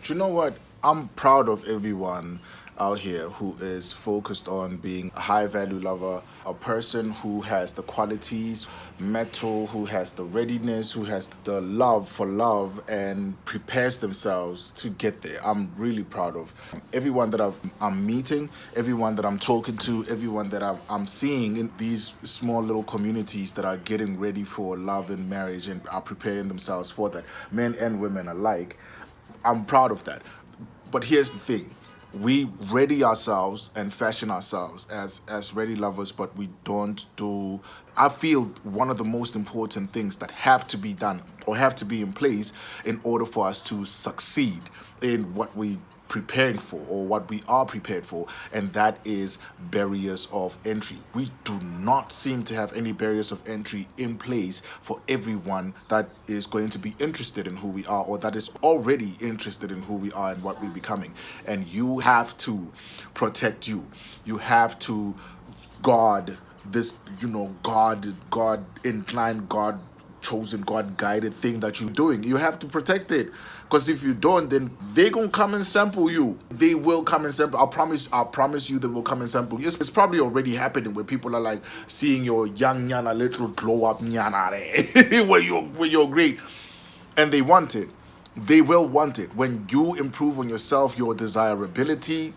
You know what? I'm proud of everyone out here who is focused on being a high value lover, a person who has the qualities, metal, who has the readiness, who has the love for love and prepares themselves to get there. I'm really proud of everyone that I'm meeting, everyone that I'm talking to, everyone that I'm seeing in these small little communities that are getting ready for love and marriage and are preparing themselves for that, men and women alike. I'm proud of that. But here's the thing. We ready ourselves and fashion ourselves as ready lovers, but we don't do. I feel one of the most important things that have to be done or have to be in place in order for us to succeed in what we preparing for or what we are prepared for, and that is barriers of entry. We do not seem to have any barriers of entry in place for everyone that is going to be interested in who we are or that is already interested in who we are and what we're becoming. And you have to protect you. You have to guard this, God inclined, God chosen, God guided thing that you're doing. You have to protect it. Because if you don't, then they gonna come and sample you. They will come and sample. I promise you they will come and sample you. It's probably already happening where people are like seeing your young nyana little glow up nyana there when you're great. And they want it. They will want it. When you improve on yourself, your desirability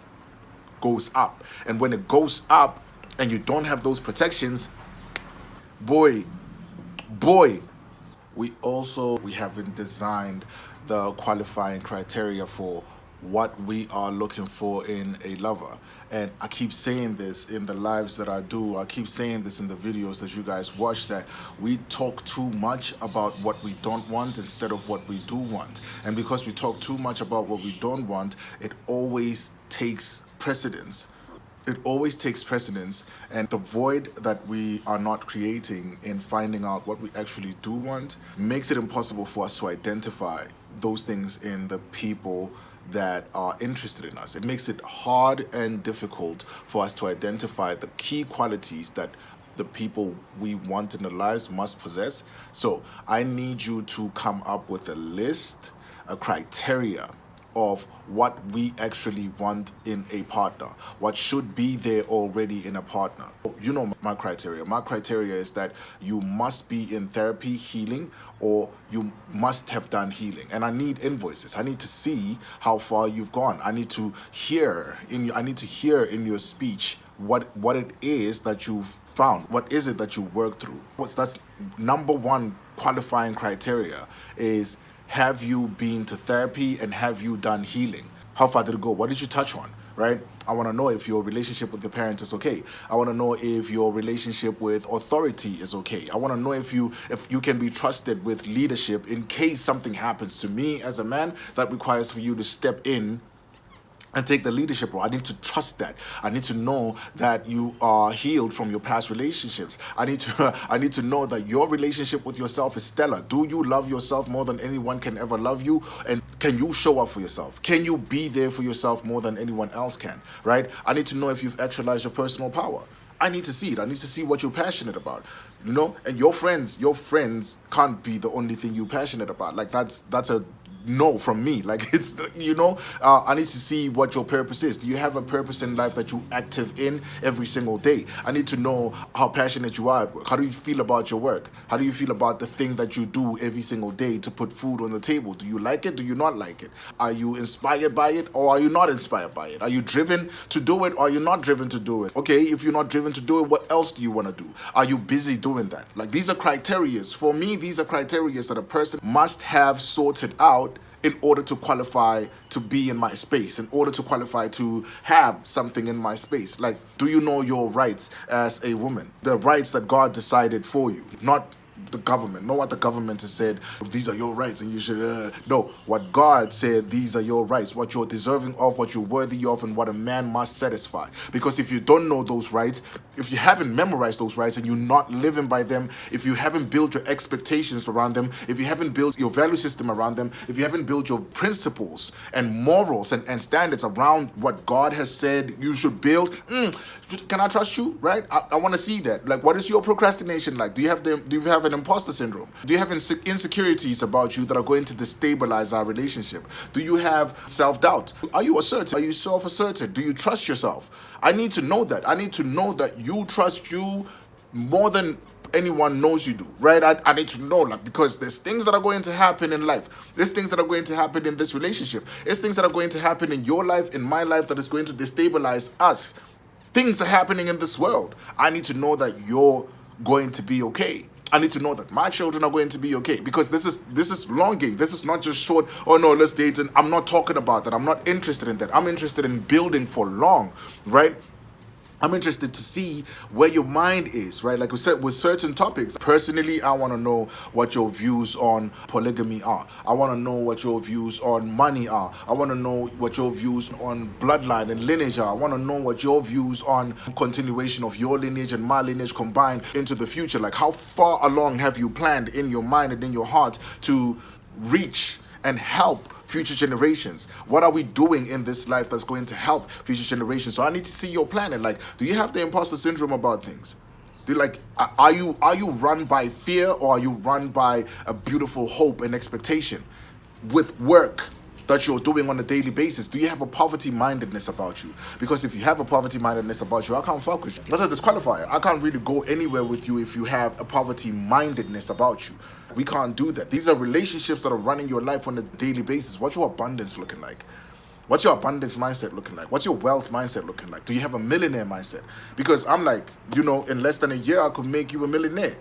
goes up. And when it goes up and you don't have those protections, boy, boy, we haven't designed the qualifying criteria for what we are looking for in a lover. And I keep saying this in the lives that I do. I keep saying this in the videos that you guys watch, that we talk too much about what we don't want instead of what we do want. And because we talk too much about what we don't want, it always takes precedence. It always takes precedence, and the void that we are not creating in finding out what we actually do want makes it impossible for us to identify those things in the people that are interested in us. It makes it hard and difficult for us to identify the key qualities that the people we want in our lives must possess. So I need you to come up with a list, a criteria of what we actually want in a partner, what should be there already in a partner. You know my criteria. My criteria is that you must be in therapy, healing, or you must have done healing. And I need invoices. I need to see how far you've gone. I need to hear in your speech what it is that you've found. What is it that you worked through? That's number one qualifying criteria is, have you been to therapy and have you done healing? How far did it go? What did you touch on, right? I want to know if your relationship with your parent is okay. I want to know if your relationship with authority is okay. I want to know if you can be trusted with leadership in case something happens to me as a man that requires for you to step in and take the leadership role. I need to trust that. I need to know that you are healed from your past relationships. I need to know that your relationship with yourself is stellar. Do you love yourself more than anyone can ever love you? And can you show up for yourself? Can you be there for yourself more than anyone else can? Right? I need to know if you've actualized your personal power. I need to see it. I need to see what you're passionate about. And your friends can't be the only thing you're passionate about. Like that's a no from me. Like I need to see what your purpose is. Do you have a purpose in life that you active in every single day? I need to know how passionate you are at work. How do you feel about your work? How do you feel about the thing that you do every single day to put food on the table? Do you like it? Do you not like it? Are you inspired by it or are you not inspired by it? Are you driven to do it or are you not driven to do it? Okay, if you're not driven to do it, what else do you want to do? Are you busy doing that? Like, these are criterias. For me, these are criterias that a person must have sorted out in order to qualify to be in my space, in order to qualify to have something in my space. Like, do you know your rights as a woman? The rights that God decided for you, not the government. Not what the government has said, these are your rights and you should, no, what God said, these are your rights, what you're deserving of, what you're worthy of, and what a man must satisfy. Because if you don't know those rights, if you haven't memorized those rights and you're not living by them, if you haven't built your expectations around them, if you haven't built your value system around them, if you haven't built your principles and morals and standards around what God has said you should build, can I trust you, right? I want to see that. Like, what is your procrastination like? Do you have an imposter syndrome? Do you have insecurities about you that are going to destabilize our relationship? Do you have self-doubt? Are you assertive? Are you self-assertive? Do you trust yourself? I need to know that. I need to know that you trust you more than anyone knows you do, right? I need to know, like, because there's things that are going to happen in life. There's things that are going to happen in this relationship. There's things that are going to happen in your life, in my life, that is going to destabilize us. Things are happening in this world. I need to know that you're going to be okay. I need to know that my children are going to be okay, because this is longing. This is not just short, oh no, let's date. And I'm not talking about that. I'm not interested in that. I'm interested in building for long, right? I'm interested to see where your mind is, right? Like we said, with certain topics. Personally, I want to know what your views on polygamy are. I want to know what your views on money are. I want to know what your views on bloodline and lineage are. I want to know what your views on continuation of your lineage and my lineage combined into the future. Like, how far along have you planned in your mind and in your heart to reach and help future generations? What are we doing in this life that's going to help future generations? So I need to see your planet. Like, do you have the imposter syndrome about things? Are you run by fear, or are you run by a beautiful hope and expectation with work that you're doing on a daily basis? Do you have a poverty mindedness about you? Because if you have a poverty mindedness about you, I can't fuck with you. That's a disqualifier. I can't really go anywhere with you if you have a poverty mindedness about you. We can't do that. These are relationships that are running your life on a daily basis. What's your abundance looking like? What's your abundance mindset looking like? What's your wealth mindset looking like? Do you have a millionaire mindset? Because I'm like, in less than a year, I could make you a millionaire.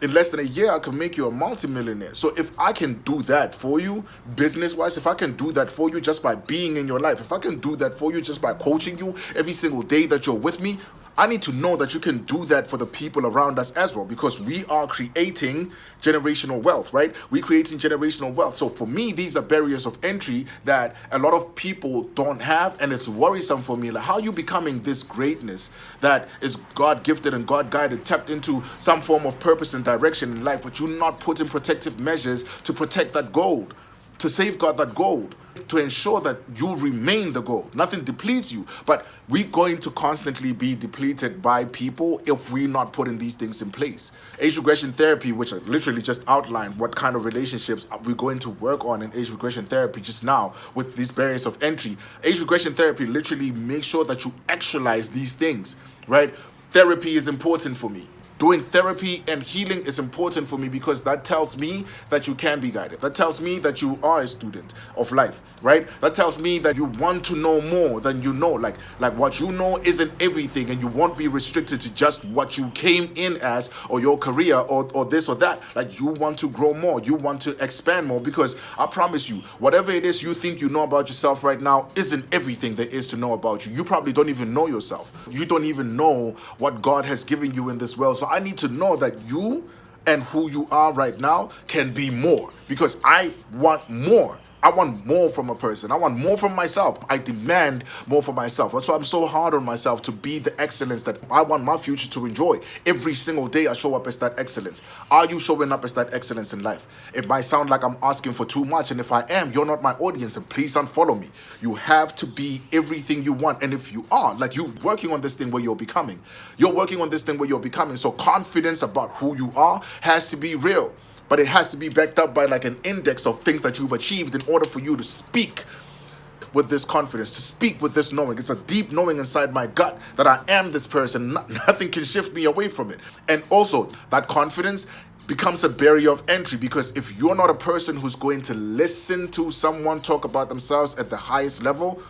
In less than a year, I can make you a multimillionaire. So if I can do that for you, business-wise, if I can do that for you just by being in your life, if I can do that for you just by coaching you every single day that you're with me, I need to know that you can do that for the people around us as well, because we are creating generational wealth, right? We're creating generational wealth. So for me, these are barriers of entry that a lot of people don't have, and it's worrisome for me. Like, how are you becoming this greatness that is God-gifted and God-guided, tapped into some form of purpose and direction in life, but you're not putting protective measures to protect that gold, to safeguard that gold, to ensure that you remain the gold. Nothing depletes you, but we're going to constantly be depleted by people if we're not putting these things in place. Age regression therapy, which I literally just outlined what kind of relationships we're going to work on in age regression therapy just now with these barriers of entry. Age regression therapy literally makes sure that you actualize these things, right? Therapy is important for me. Doing therapy and healing is important for me, because that tells me that you can be guided. That tells me that you are a student of life, right? That tells me that you want to know more than you know. Like what you know isn't everything, and you won't be restricted to just what you came in as, or your career, or this or that. Like, you want to grow more. You want to expand more, because I promise you, whatever it is you think you know about yourself right now isn't everything there is to know about you. You probably don't even know yourself. You don't even know what God has given you in this world. So I need to know that you and who you are right now can be more, because I want more. I want more from a person. I want more from myself. I demand more from myself. That's why I'm so hard on myself to be the excellence that I want my future to enjoy. Every single day I show up as that excellence. Are you showing up as that excellence in life? It might sound like I'm asking for too much, and if I am, you're not my audience, and please unfollow me. You have to be everything you want, and if you are, like, you're working on this thing where you're becoming. You're working on this thing where you're becoming. So confidence about who you are has to be real. But it has to be backed up by like an index of things that you've achieved in order for you to speak with this confidence, to speak with this knowing. It's a deep knowing inside my gut that I am this person. Nothing can shift me away from it. And also, that confidence becomes a barrier of entry, because if you're not a person who's going to listen to someone talk about themselves at the highest level,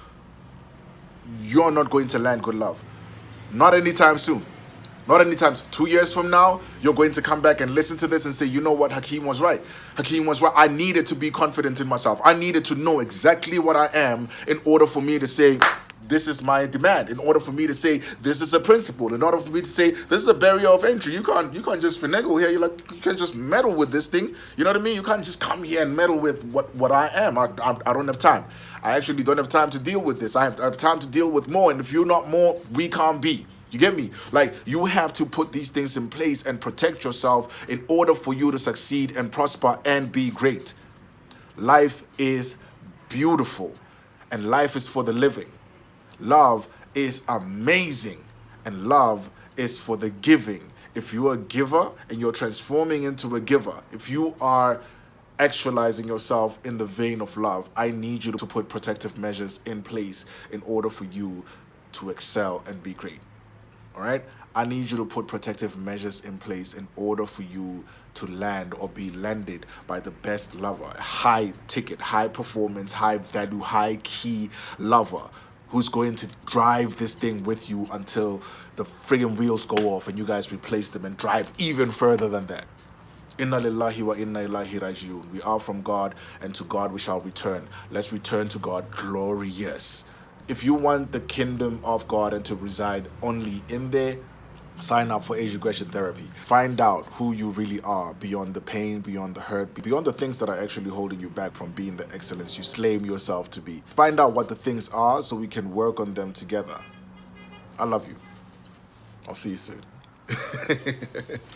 you're not going to land good love. Not anytime soon. Not anytime. 2 years from now, you're going to come back and listen to this and say, you know what, Hakeem was right. Hakeem was right. I needed to be confident in myself. I needed to know exactly what I am in order for me to say, this is my demand. In order for me to say, this is a principle. In order for me to say, this is a barrier of entry. You can't just finagle here. You can't just meddle with this thing. You know what I mean? You can't just come here and meddle with what I am. I don't have time. I actually don't have time to deal with this. I have time to deal with more. And if you're not more, we can't be. You get me? Like, you have to put these things in place and protect yourself in order for you to succeed and prosper and be great. Life is beautiful, and life is for the living. Love is amazing, and love is for the giving. If you're a giver and you're transforming into a giver, if you are actualizing yourself in the vein of love, I need you to put protective measures in place in order for you to excel and be great. All right? I need you to put protective measures in place in order for you to land or be landed by the best lover, high ticket, high performance, high value, high key lover who's going to drive this thing with you until the friggin' wheels go off and you guys replace them and drive even further than that. Inna lillahi wa inna ilahi rajiun. We are from God, and to God we shall return. Let's return to God glorious. If you want the kingdom of God and to reside only in there, sign up for age regression therapy. Find out who you really are beyond the pain, beyond the hurt, beyond the things that are actually holding you back from being the excellence you claim yourself to be. Find out what the things are so we can work on them together. I love you. I'll see you soon.